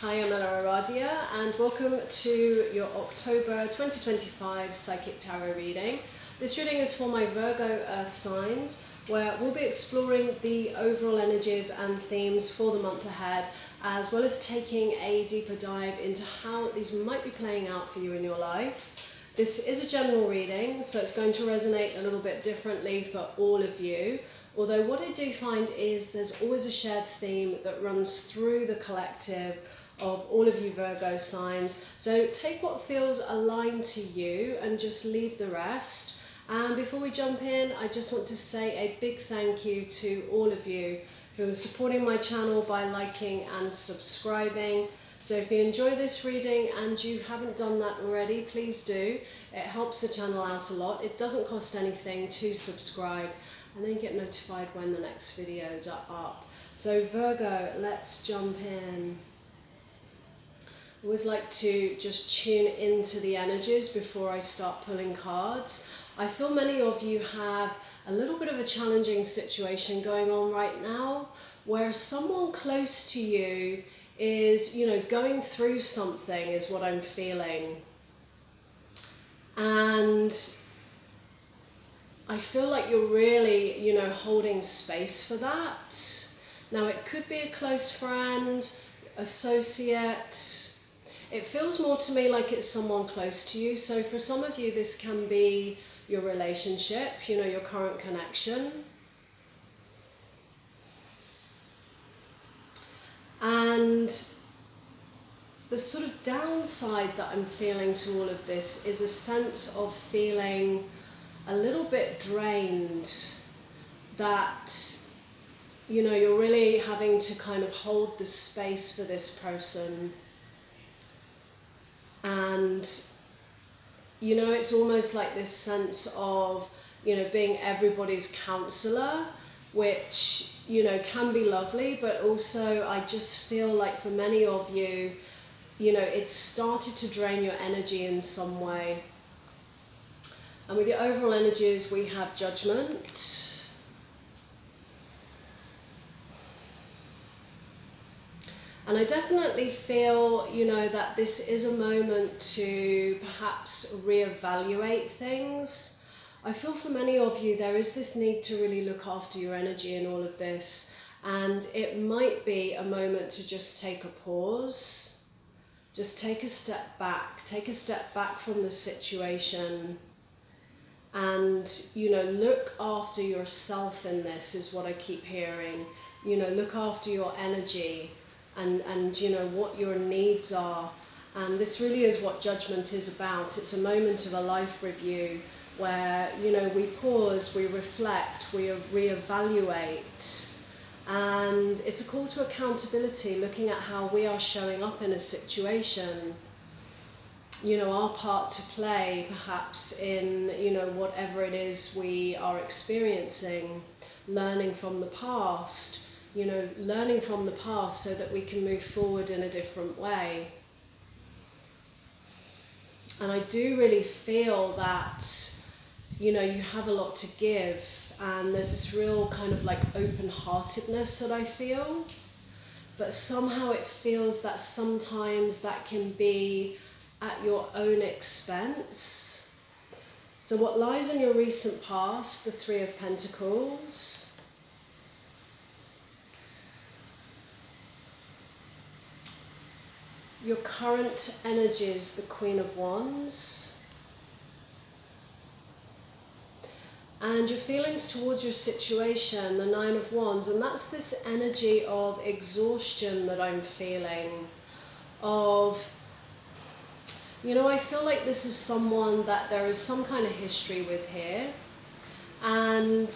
Hi, I'm EllaAradia and welcome to your October 2025 Psychic Tarot reading. This reading is for my Virgo Earth signs, where we'll be exploring the overall energies and themes for the month ahead, as well as taking a deeper dive into how these might be playing out for you in your life. This is a general reading, so it's going to resonate a little bit differently for all of you. Although what I do find is there's always a shared theme that runs through the collective of all of you Virgo signs. So take what feels aligned to you and just leave the rest. And before we jump in, I just want to say a big thank you to all of you who are supporting my channel by liking and subscribing. So if you enjoy this reading and you haven't done that already, please do. It helps the channel out a lot. It doesn't cost anything to subscribe, and then you get notified when the next videos are up. So Virgo, let's jump in. I always like to just tune into the energies before I start pulling cards. I feel many of you have a little bit of a challenging situation going on right now, where someone close to you is, going through something, is what I'm feeling. And I feel like you're really, holding space for that. Now, it could be a close friend, associate. It feels more to me like it's someone close to you. So for some of you, this can be your relationship, your current connection. And the sort of downside that I'm feeling to all of this is a sense of feeling a little bit drained, that you're really having to kind of hold the space for this person, and it's almost like this sense of being everybody's counselor, which can be lovely, but also I just feel like for many of you, it's started to drain your energy in some way. And with the overall energies, we have Judgment. And I definitely feel, that this is a moment to perhaps reevaluate things. I feel for many of you, there is this need to really look after your energy in all of this. And it might be a moment to just take a pause. Just take a step back from the situation. And, look after yourself in this is what I keep hearing. Look after your energy and what your needs are. And this really is what Judgment is about. It's a moment of a life review where, we pause, we reflect, we reevaluate. And it's a call to accountability, looking at how we are showing up in a situation. Our part to play perhaps in, whatever it is we are experiencing, learning from the past, so that we can move forward in a different way. And I do really feel that, you have a lot to give, and there's this real kind of like open-heartedness that I feel, but somehow it feels that sometimes that can be at your own expense. So what lies in your recent past, the Three of Pentacles. Your current energies, the Queen of Wands. And your feelings towards your situation, the Nine of Wands. And that's this energy of exhaustion that I'm feeling, of I feel like this is someone that there is some kind of history with here. And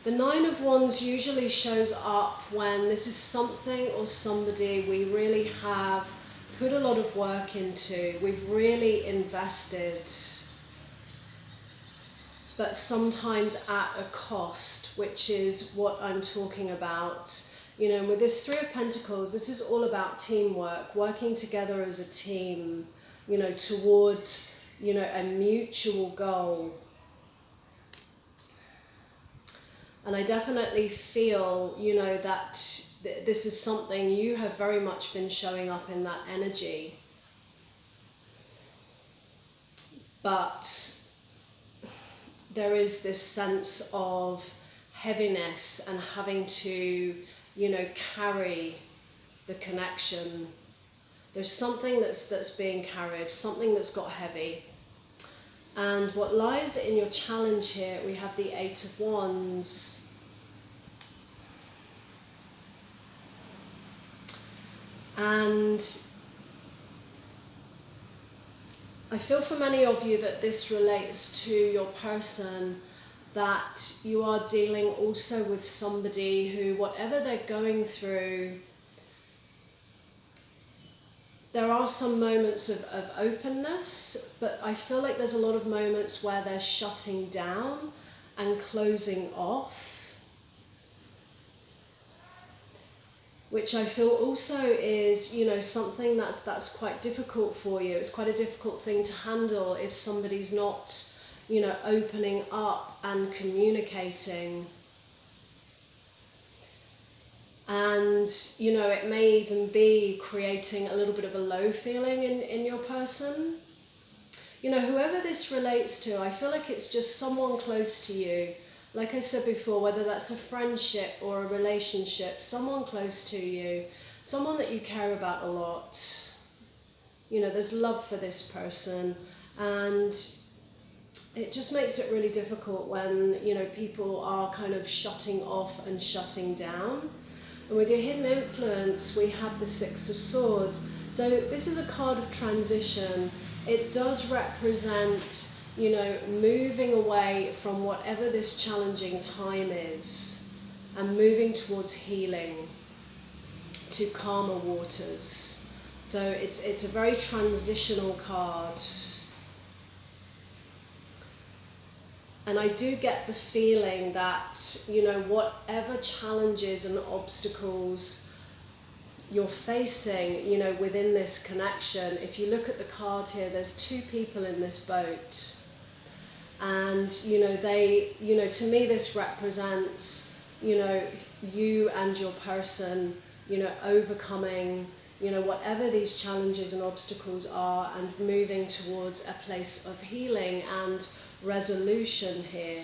the Nine of Wands usually shows up when this is something or somebody we really have put a lot of work into. We've really invested, but sometimes at a cost, which is what I'm talking about. With this Three of Pentacles, this is all about teamwork, working together as a team, towards, a mutual goal. And I definitely feel, that this is something you have very much been showing up in that energy. But there is this sense of heaviness and having to, carry the connection. There's something that's being carried, something that's got heavy. And what lies in your challenge here, we have the Eight of Wands. And I feel for many of you that this relates to your person, that you are dealing also with somebody who, whatever they're going through, there are some moments of openness, but I feel like there's a lot of moments where they're shutting down and closing off, which I feel also is, something that's quite difficult for you. It's quite a difficult thing to handle if somebody's not, opening up and communicating. And, it may even be creating a little bit of a low feeling in your person. Whoever this relates to, I feel like it's just someone close to you. Like I said before, whether that's a friendship or a relationship, someone close to you, someone that you care about a lot. There's love for this person, and it just makes it really difficult when, people are kind of shutting off and shutting down. And with your hidden influence, we have the Six of Swords. So this is a card of transition. It does represent, moving away from whatever this challenging time is and moving towards healing, to calmer waters. So it's a very transitional card. And I do get the feeling that, whatever challenges and obstacles you're facing, within this connection, if you look at the card here, there's two people in this boat. And, to me this represents, you and your person, overcoming, whatever these challenges and obstacles are, and moving towards a place of healing and resolution here.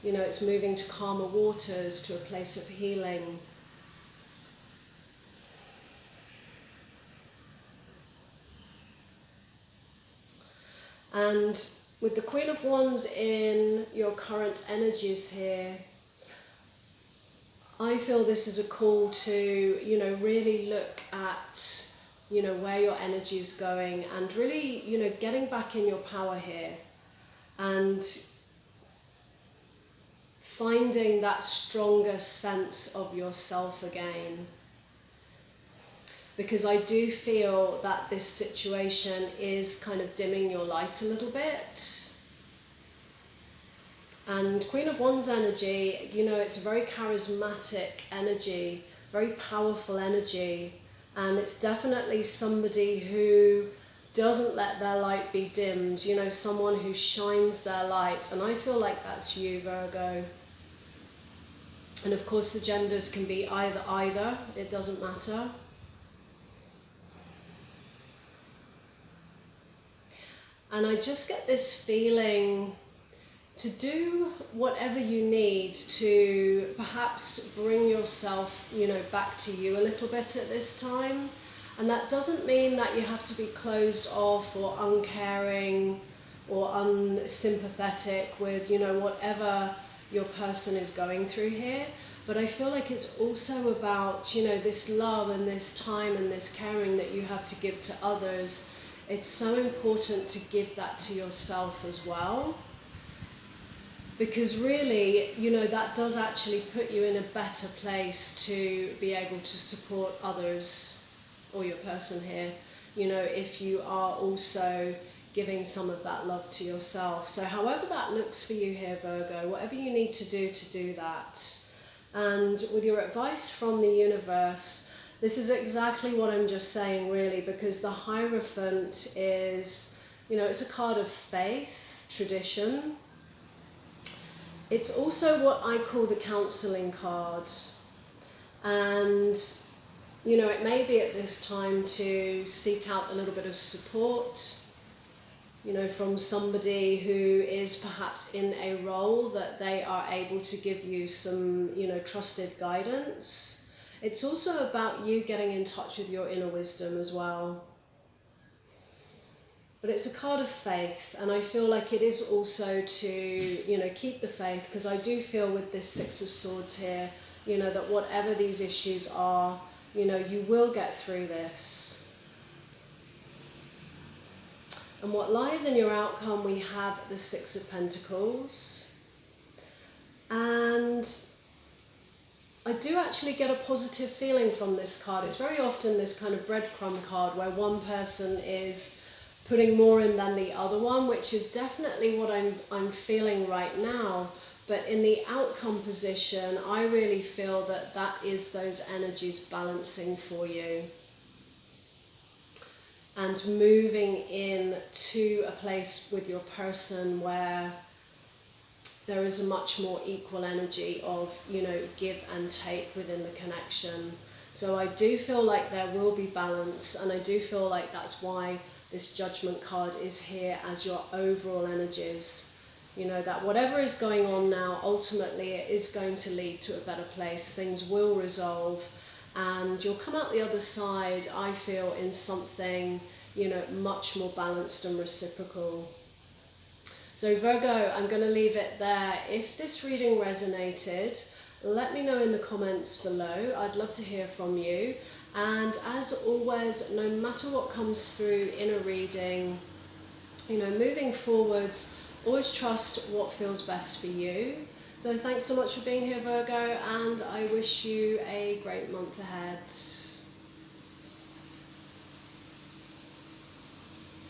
It's moving to calmer waters, to a place of healing. And with the Queen of Wands in your current energies here, I feel this is a call to, really look at, where your energy is going, and really, getting back in your power here. And finding that stronger sense of yourself again. Because I do feel that this situation is kind of dimming your light a little bit. And Queen of Wands energy, it's a very charismatic energy, very powerful energy. And it's definitely somebody who doesn't let their light be dimmed, someone who shines their light. And I feel like that's you, Virgo. And of course the genders can be either, it doesn't matter. And I just get this feeling to do whatever you need to perhaps bring yourself, back to you a little bit at this time. And that doesn't mean that you have to be closed off or uncaring or unsympathetic with, whatever your person is going through here. But I feel like it's also about, this love and this time and this caring that you have to give to others. It's so important to give that to yourself as well. Because really, that does actually put you in a better place to be able to support others, or your person here, if you are also giving some of that love to yourself. So however that looks for you here, Virgo, whatever you need to do that. And with your advice from the universe, this is exactly what I'm just saying, really, because the Hierophant is, it's a card of faith, tradition. It's also what I call the counselling card. And you know, it may be at this time to seek out a little bit of support, you know, from somebody who is perhaps in a role that they are able to give you some, you know, trusted guidance. It's also about you getting in touch with your inner wisdom as well. But it's a card of faith, and I feel like it is also to, you know, keep the faith, because I do feel with this Six of Swords here, you know, that whatever these issues are, you know, you will get through this. And what lies in your outcome, we have the Six of Pentacles. And I do actually get a positive feeling from this card. It's very often this kind of breadcrumb card where one person is putting more in than the other one, which is definitely what I'm feeling right now. But in the outcome position, I really feel that that is those energies balancing for you. And moving in to a place with your person where there is a much more equal energy of, you know, give and take within the connection. So I do feel like there will be balance, and I do feel like that's why this Judgment card is here as your overall energies. You know, that whatever is going on now, ultimately it is going to lead to a better place. Things will resolve, and you'll come out the other side, I feel, in something, you know, much more balanced and reciprocal. So Virgo, I'm going to leave it there. If this reading resonated, let me know in the comments below. I'd love to hear from you. And as always, no matter what comes through in a reading, you know, moving forwards, always trust what feels best for you. So thanks so much for being here, Virgo, and I wish you a great month ahead.